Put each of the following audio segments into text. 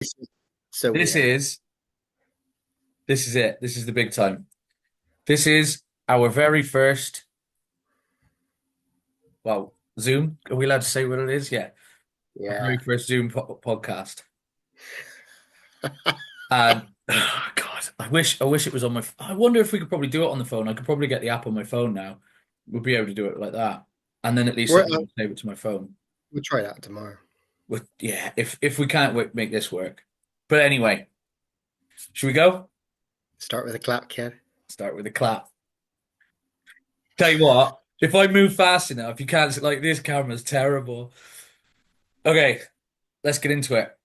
So This weird. is this is it. This is the big time. This is our very first, well, Zoom. Are we allowed to say what it is? Yeah, our Yeah. very first Zoom podcast. And oh God, I wish it was on my. I wonder if we could probably do it on the phone. I could probably get the app on my phone now. We'll be able to do it like that, and then at least I We're, can save it to my phone. we'll try that tomorrow. Yeah, if we can't make this work. But anyway, should we go? Start with a clap, kid. Start with a clap. Tell you what, if I move fast enough, you can't see, like this camera's terrible. Okay, let's get into it.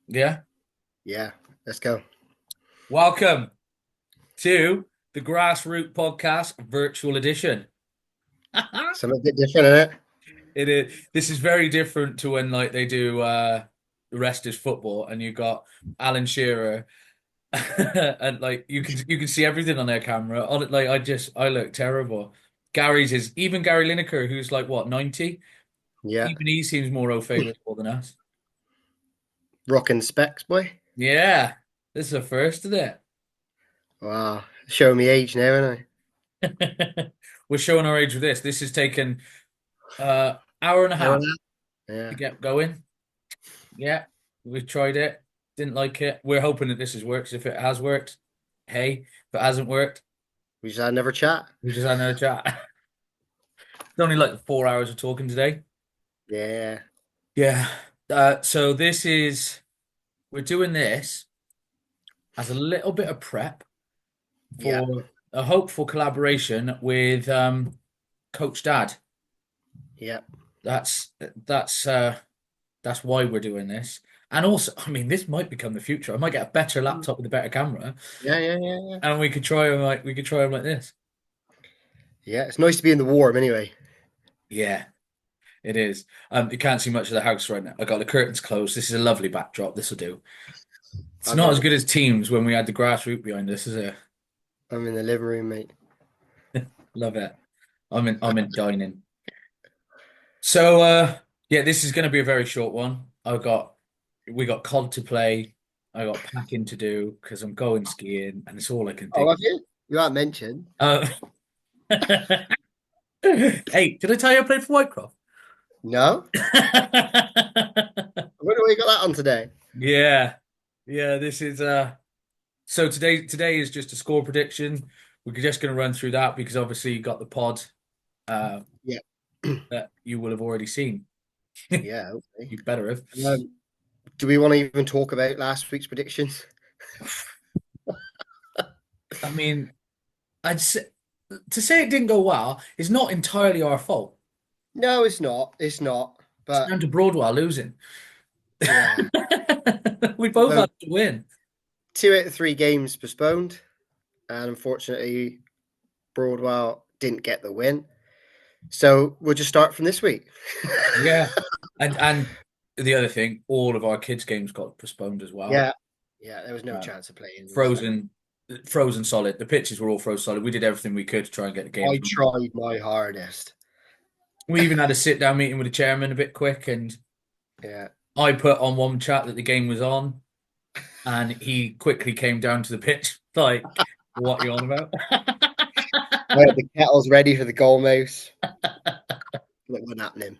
Yeah. Yeah. Let's go. Welcome to the Grassroot Podcast Virtual Edition. Something a bit different in it. It is. This is very different to when like they do the rest is football and you got Alan Shearer and like you can see everything on their camera. On it, like I look terrible. Gary's is even Gary Lineker, who's like what 90. Yeah. Even he seems more au fait than us. Rocking specs, boy. Yeah, this is a first, isn't it? Wow. Showing me age now, aren't We're showing our age with this. This has taken hour and a I? Hour half and a half? to Yeah. get going. Yeah, we've tried it. Didn't like it. We're hoping that this has worked. If it has worked, hey. If it hasn't worked, We just had another chat. we just had another chat. It's only like 4 hours of talking today. Yeah. Yeah. So this is we're doing this as a little bit of prep Yeah. for a hopeful collaboration with Coach Dad. Yeah. That's that's uh that's why we're doing this. And also, I mean, this might become the future. I might get a better laptop with a better camera, Yeah. Yeah. Yeah. Yeah. and we could try them like this. Yeah. It's nice to be in the warm anyway. Yeah, it is. You can't see much of the house right now. I got the curtains closed. This is a lovely backdrop. This will do. It's I'm not in as the good as Teams when we had the grass root behind us, is it? I'm in the living room, mate. Love it. I'm in dining. So yeah, this is going to be a very short one. We got COD to play. I got packing to do because I'm going skiing, and it's all I can Oh, think. have you? You haven't mentioned. Uh, hey, did I tell you I played for Whitecroft? No? I wonder where you got that on today. Yeah, yeah. This is So today is just a score prediction. We're just going to run through that because obviously you got the pod uh Yeah. that you will have already seen. Yeah. Okay. You better have. Do we want to even talk about last week's predictions? I mean, I'd say, to say it didn't go well is not entirely our fault. No, it's not. It's not. It's But down to Broadwell losing. yeah, We both although had to win. 2 out of 3 games postponed, and unfortunately, Broadwell didn't get the win. So we'll just start from this week. Yeah. And the other thing, all of our kids' games got postponed as well. Yeah, yeah. There was no Uh, chance of playing. Was there? frozen, frozen solid. The pitches were all frozen solid. We did everything we could to try and get the games. I tried my hardest. We even had a sit down meeting with the chairman a bit quick, and Yeah, I put on one chat that the game was on, and he quickly came down to the pitch like, "What are you on about?" I had the kettle's ready for the goal mouse. It wasn't happening.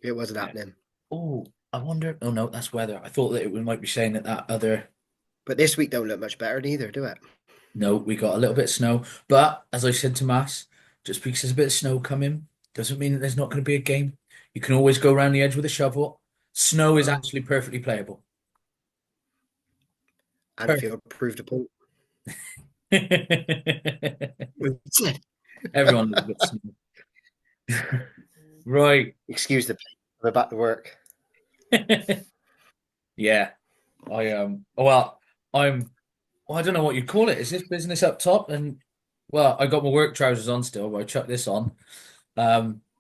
It wasn't Yeah. happening. Oh, I wonder. Oh no, that's weather. I thought that it might be saying that other. But this week don't look much better neither, do it? No, we got a little bit of snow, but as I said to Mass, just because there's a bit of snow coming doesn't mean that there's not going to be a game. You can always go around the edge with a shovel. Snow is Oh, actually perfectly playable. Perfect. Anfield proved a point. Everyone loves a bit of snow. Right. Excuse the pain. I'm about to work. Yeah. Well, I'm well, I don't know what you'd call it. Is this business up top? And well, I got my work trousers on still, but I chucked this on.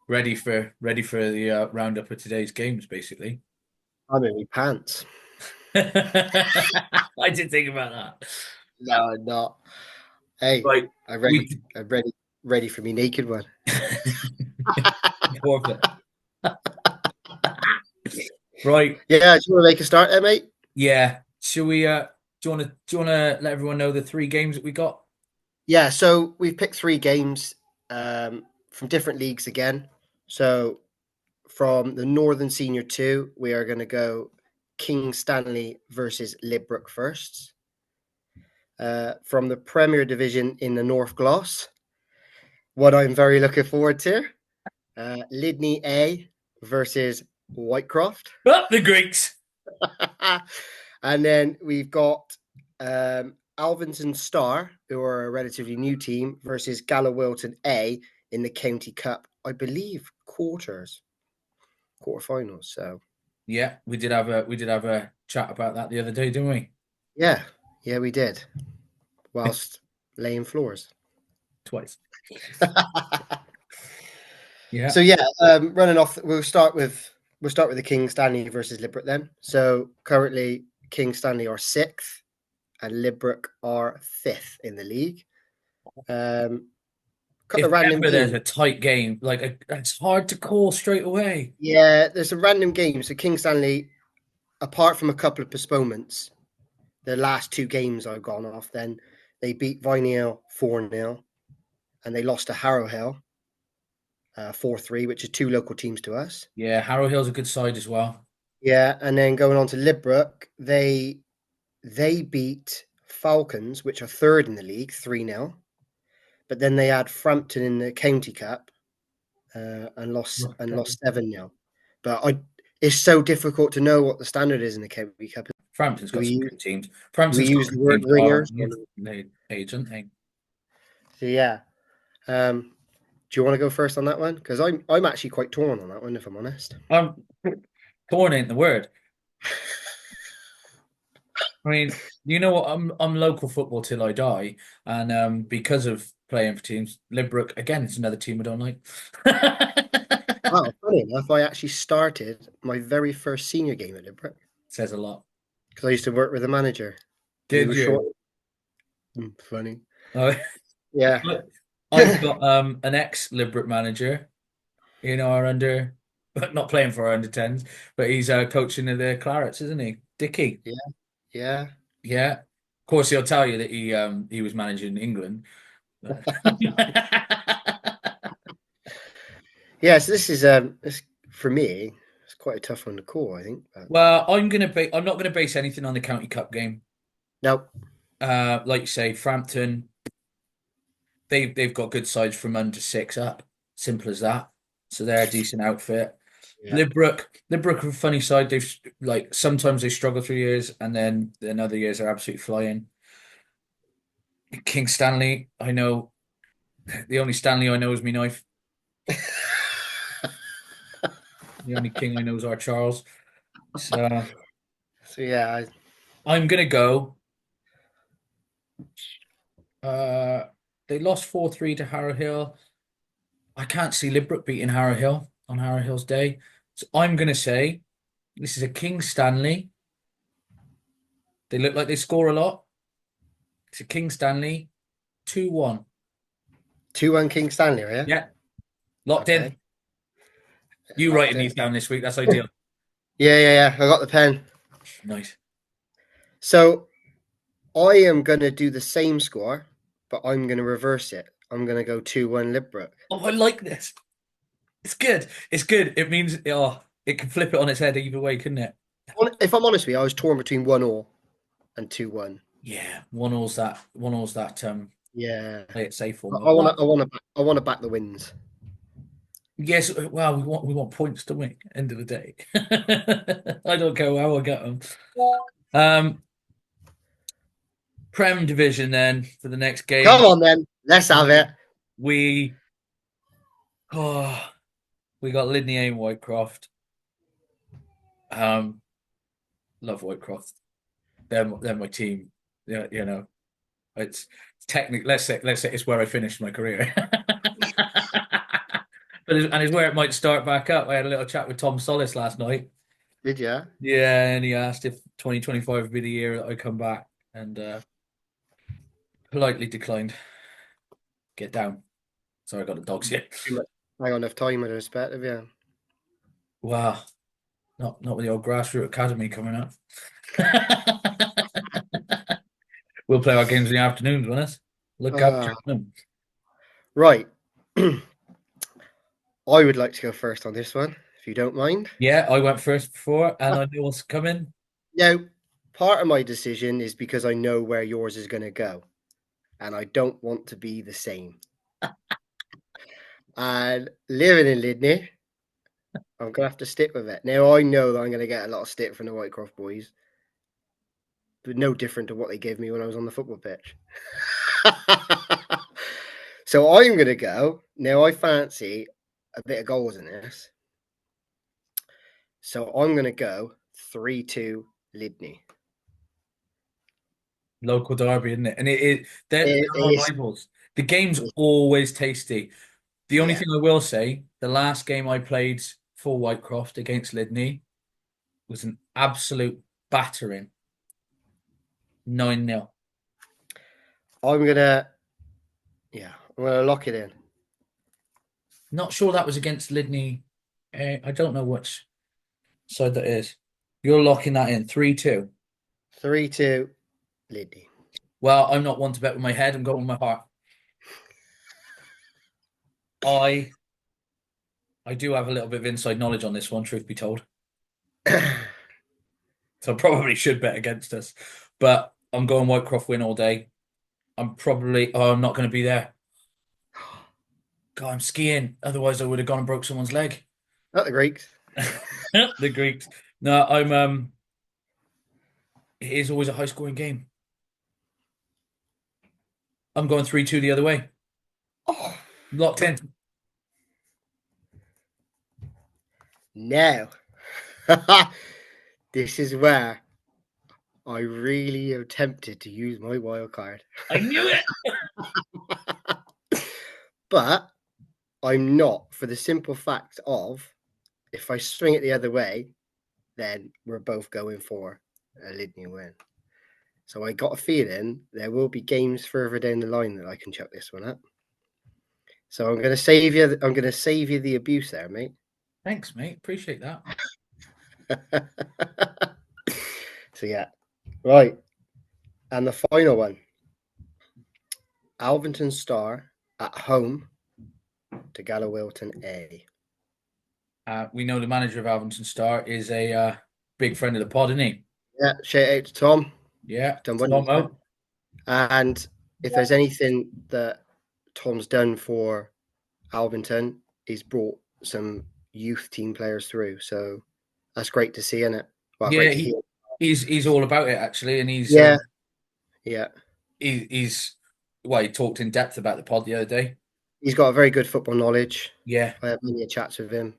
Ready for the roundup of today's games, basically. I'm in my pants. I did think about that. No, I'm not. Hey, Right. I'm We ready. I'm ready for me naked one. Forfeit. Right. Yeah, do you want to make a start there, mate? Yeah. Shall we? Do you want to let everyone know the three games that we got? Yeah, so we've picked three games from different leagues again. So from the Northern Senior 2, we are going to go King Stanley versus Lidbrook first. From the Premier Division in the North Gloss, what I'm very looking forward to, Lydney A versus Whitecroft. Oh, the Greeks. And then we've got Alvinson Star, who are a relatively new team, versus Gala Wilton A in the County Cup, I believe quarterfinals. So Yeah, we did have a chat about that the other day, didn't we? yeah, we did. Whilst laying floors. Twice. Yeah. So yeah, running off, we'll start with the King Stanley versus Lidbrook then. So currently, King Stanley are sixth, and Lidbrook are fifth in the league. Couple If of random ever there's games. a tight game, it's hard to call straight away. Yeah, there's some random games. So King Stanley, apart from a couple of postponements, the last two games I've gone off, then they beat Vineal 4-0 and they lost to Harrow Hill 4-3, which is two local teams to us. Yeah, Harrow Hill's a good side as well. Yeah, and then going on to Lidbrook, they beat Falcons, which are third in the league, 3-0. But then they had Frampton in the County Cup and lost 7-0. But it's so difficult to know what the standard is in the County Cup. Frampton's Do got some we good teams. do we Frampton's got use the good word teams. ringers? They age, aren't they? So yeah. Do you want to go first on that one? Because I'm actually quite torn on that one, if I'm honest. Torn ain't the word. I mean, you know what? I'm local football till I die, and because of playing for teams, Lidbrook again, it's another team I don't like. Wow, funny enough, I actually started my very first senior game at Lidbrook Says a lot. because I used to work with a manager. And he Did was short. you? Funny. Oh, Yeah. I've got an ex-Lidbrook manager in our under, but not playing for our under 10s, but he's coaching the Clarets, isn't he? Dicky. Yeah. Yeah. Yeah. Of course, he'll tell you that he was managing England. Yeah. So this is this for me. It's quite a tough one to call, I think. But Well, I'm not gonna base anything on the County Cup game. no. Like you say, Frampton, they've got good sides from under six up. Simple as that. So they're a decent outfit. Yeah. Lidbrook are a funny side. They've like sometimes they struggle through years, and then in other years they're absolutely flying. King Stanley, I know the only Stanley I know is me knife. The only king I know is our Charles. So So yeah. I'm gonna go. Uh, they lost 4-3 to Harrow Hill. I can't see Lidbrook beating Harrow Hill on Harrow Hill's day. So I'm gonna say this is a King Stanley. They look like they score a lot. It's a King Stanley 2-1. 2-1 King Stanley, are you? Yeah, locked in. Okay. You Locked writing in. these down this week? That's ideal. Yeah. I got the pen. Nice. So I am gonna do the same score, but I'm gonna reverse it. I'm gonna go 2-1 Lidbrook. Oh, I like this. It's good. It's good. It means it can flip it on its head either way, couldn't it? If I'm honest with you, I was torn between 1-1 and 2-1. Yeah, one all's that Yeah. play it safe I form. wanna Well, back the wins. yes, well, we want points, don't we? End of the day. I don't care how I get them. Um, Prem division then for the next game. Come on then. Let's have it. We oh we got Lydney A and Whitecroft. Love Whitecroft. They're my team. Yeah, it's technically let's say it's where I finished my career. And it's where it might start back up. I had a little chat with Tom Solis last night. Did you? Yeah, and he asked if 2025 would be the year that I come back, and politely declined. Get down. Sorry, I got the dogs yet. I got enough time and respect of you. Wow. Not with the old grassroots academy coming up. We'll play our games in the afternoons, won't it? Look out, Uh, Cheltenham. right. I would like to go first on this one, if you don't mind. Yeah, I went first before, and I knew what's coming. Now, part of my decision is because I know where yours is going to go, and I don't want to be the same. And living in Lydney, I'm going to have to stick with it. Now, I know that I'm going to get a lot of stick from the Whitecroft boys, but no different to what they gave me when I was on the football pitch. So I'm going to go. Now, I fancy a bit of goals in this. So I'm going to go 3-2 Lydney. Local derby, isn't it? And they're It our is, rivals. The game's always tasty. The only yeah. thing I will say, the last game I played for Whitecroft against Lydney was an absolute battering. 9-0. I'm going to, I'm going to lock it in. Not sure that was against Lydney. I don't know which side that is. You're locking that in 3-2. 3-2 Lydney. Well, I'm not one to bet with my head. I'm going with my heart. I do have a little bit of inside knowledge on this one, truth be told. So I probably should bet against us. But I'm going Whitecroft win all day. I'm not going to be there. God, I'm skiing. Otherwise, I would have gone and broke someone's leg. Not the Greeks. The Greeks. No, it is always a high scoring game. I'm going 3-2 the other way. Oh, Locked in. now, this is where I really am tempted to use my wild card. I knew it. But I'm not, for the simple fact of if I swing it the other way, then we're both going for a Lydney win. So I got a feeling there will be games further down the line that I can chuck this one up. So I'm going to save you. I'm going to save you the abuse there, mate. Thanks, mate. Appreciate that. So yeah, right. And the final one, Alvington Star at home to Gallowelton A. We know the manager of Alvington Star is a big friend of the pod, isn't he? Yeah, shout out to Tom. Yeah, Done Tomo. And if there's anything that Tom's done for Alvington, he's brought some youth team players through. So that's great to see, isn't it? Well, Yeah, great to hear. he's all about it actually, and he's Yeah. he talked in depth about the pod the other day. He's got a very good football knowledge. Yeah, I had many chats with him,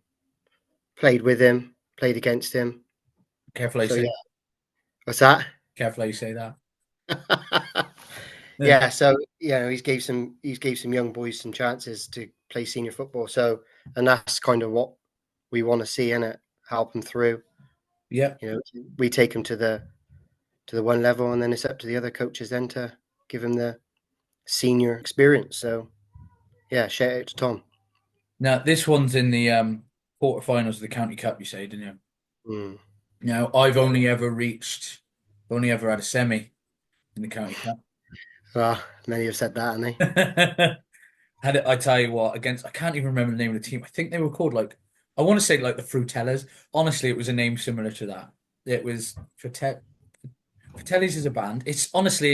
played with him, played against him. careful how you So say. yeah, what's that? Careful how you say that. Yeah, so he's gave some young boys some chances to play senior football. So, and that's kind of what we want to see in it, help them through. Yeah, We take them to the one level, and then it's up to the other coaches then to give them the senior experience. So, yeah, shout out to Tom. Now this one's in the quarterfinals of the County Cup. You say, didn't you? Mm. Now I've only ever had a semi in the County Cup. Many have said that, haven't they? I tell you what, I can't even remember the name of the team. I think they were called I want to say like the Frutellas. Honestly, it was a name similar to that. It was Fratellis is a band. It's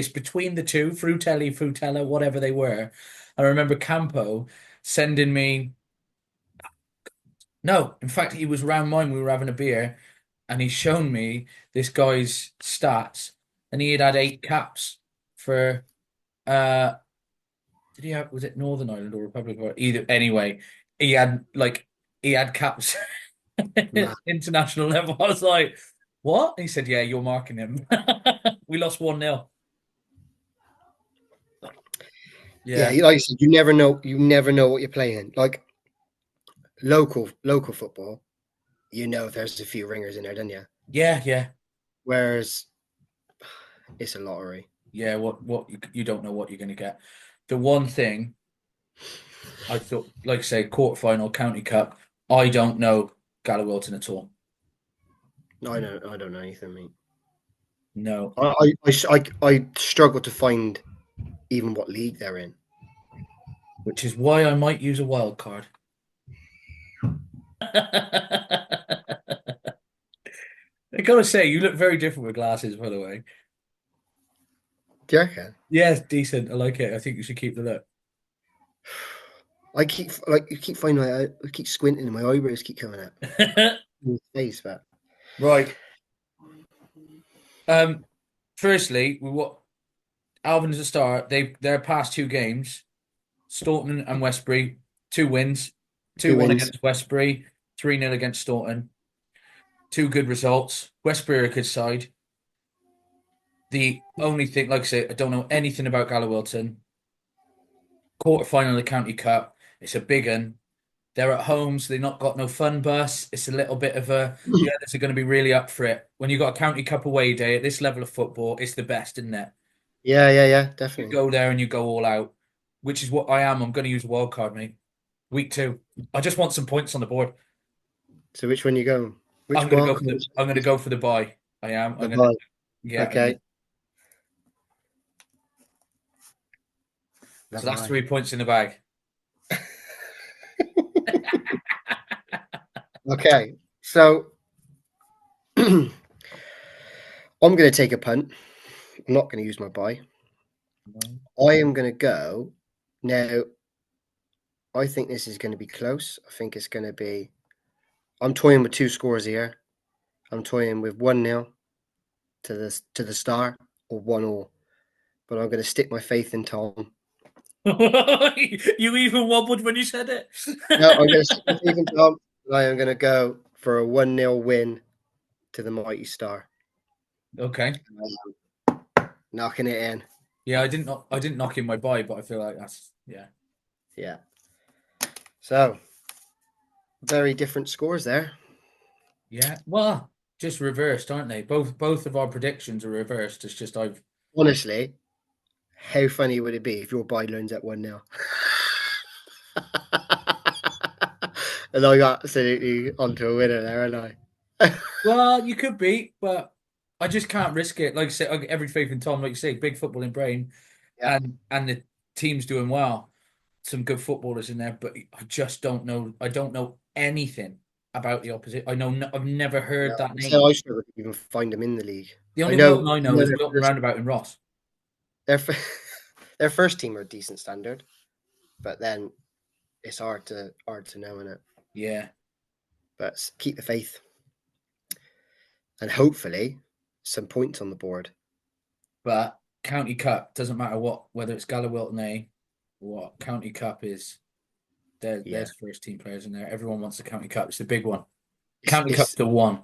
between the two, Frutelli, Frutella, whatever they were. I remember Campo sending me. No, in fact, he was around mine. We were having a beer, and he's shown me this guy's stats, and he had 8 caps for. Did he have? Was it Northern Ireland or Republic or either? Anyway, he had caps international level. I was like, what? He said, yeah, you're marking him. We lost 1-0. Yeah, Yeah. like you said, you never know what you're playing. Like local football, there's a few ringers in there, don't you? Yeah, yeah. Whereas it's a lottery. Yeah, what you don't know what you're going to get. The one thing I thought, like I say, quarterfinal, County Cup, I don't know Gallowelton at all. No, I don't know anything, mate. No. I struggle to find even what league they're in. Which is why I might use a wild card. I gotta say, you look very different with glasses, by the way. Do you reckon? Yeah, it's decent. I like it. I think you should keep the look. I keep finding I keep squinting and my eyebrows keep coming out in his face, but Right. Firstly, what Alvin is a star. Their past 2 games, Staunton and Westbury, 2 wins, 2-1 wins. against Westbury, 3-0 against Staunton. 2 good results. Westbury are a good side. The only thing, like I say, I don't know anything about Gallowilton. Quarter-final of the County Cup. It's a big one. They're at home, so they've not got no fun bus. It's a little bit of the others are going to be really up for it. When you've got a County Cup away day at this level of football, it's the best, isn't it? Yeah, You definitely. go there and you go all out, which is what I am. I'm going to use a wild card, mate. Week 2. I just want some points on the board. So which one you going? I'm going to go for the bye. I am. The bye. Yeah. Okay. So that's 3 points in the bag. Okay, so I'm going to take a punt. I'm not going to use my bye. I am going to go now. I think this is going to be close. I think it's going to be. I'm toying with 2 scores here. I'm toying with 1-0 to the Star or 1-1, but I'm going to stick my faith in Tom. You even wobbled when you said it. No, I'm going to stick my faith in Tom. I am going to go for a 1-0 win to the Mighty Star. Okay. Knocking it in. Yeah, I didn't knock in my bye, but I feel like that's Yeah. So very different scores there. Yeah. Well, just reversed, aren't they? Both of our predictions are reversed. It's just Honestly, how funny would it be if your bye learns at 1-0? And I got absolutely onto a winner there, aren't I? Well, you could be, but I just can't risk it. Like I say, I get every faith in Tom, like you say, big football in brain, Yeah. and the team's doing well. Some good footballers in there, but I just don't know. I don't know anything about the opposite. I've never heard that name. So I struggle to even find them in the league. The only one I know is Wilton Roundabout and Ross. Their first team are decent standard, but then it's hard to know, innit? Yeah. But keep the faith. And hopefully some points on the board. But County Cup doesn't matter whether it's Gallowilton A or what. County Cup is there's first team players in there. Everyone wants the County Cup. It's the big one. County Cup's the one.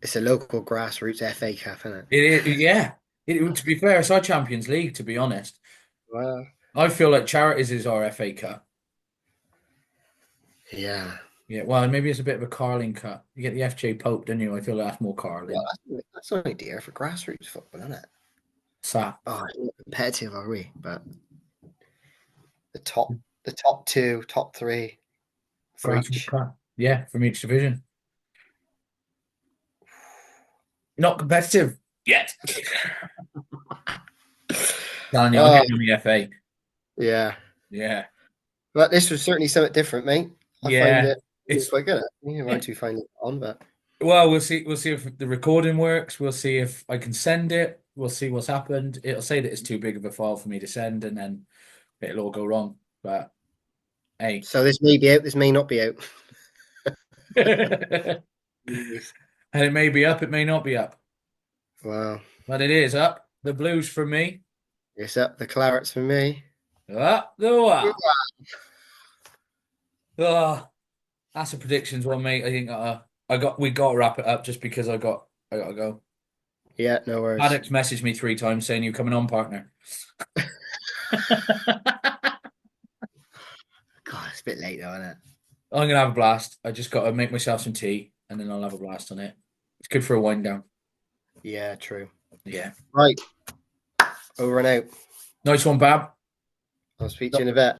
It's a local grassroots FA Cup, isn't it? It is, yeah. To be fair, it's our Champions League, to be honest. Well, I feel like Charities is our FA Cup. Yeah. Yeah, well, maybe it's a bit of a Carling Cup. You get the FJ Pope, don't you? I feel like that's more Carling. Well, that's an idea for grassroots football, isn't it? Sap. Oh, competitive are we? But the top 2, top 3 for each. Yeah, from each division. Not competitive yet. Telling you, I'm getting the FA. Yeah. Yeah. But this was certainly something different, mate. I find it's quite good. Why do you find it on? But well, we'll see. We'll see if the recording works. We'll see if I can send it. We'll see what's happened. It'll say that it's too big of a file for me to send, and then it'll all go wrong. But hey, so this may be out. This may not be out. And it may be up. It may not be up. Wow. But it is up. The Blues for me. It's up. The Clarets for me. Up the one. Oh, that's a predictions one, mate. I think we got to wrap it up just because I got to go. Yeah, no worries. Alex messaged me 3 times saying you're coming on, partner. God, it's a bit late though, isn't it? I'm gonna have a blast. I just got to make myself some tea and then I'll have a blast on it. It's good for a wind down. Yeah, true. Yeah. Right. Over and out. Nice one, Bab. I'll speak to you in a bit.